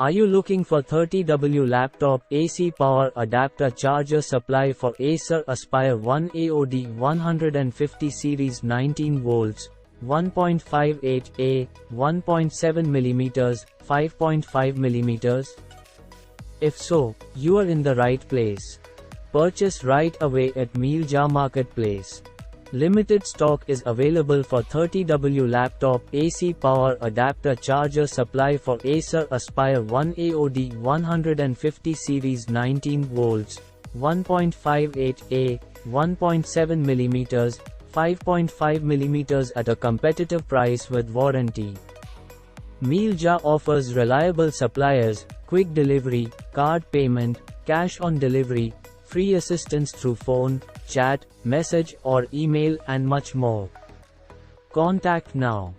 Are you looking for 30W laptop AC power adapter charger supply for Acer Aspire 1 AOD150 series 19 volts, 1.58A, 1.7mm, 5.5mm? If so, you are in the right place. Purchase right away at Mealja Marketplace. Limited stock is available for 30W laptop AC power adapter charger supply for Acer Aspire 1 AOD150 series 19 volts, 1.58A, 1.7mm, 5.5mm at a competitive price with warranty. Mealja offers reliable suppliers, quick delivery, card payment, cash on delivery, free assistance through phone, chat, message or email and much more. Contact now.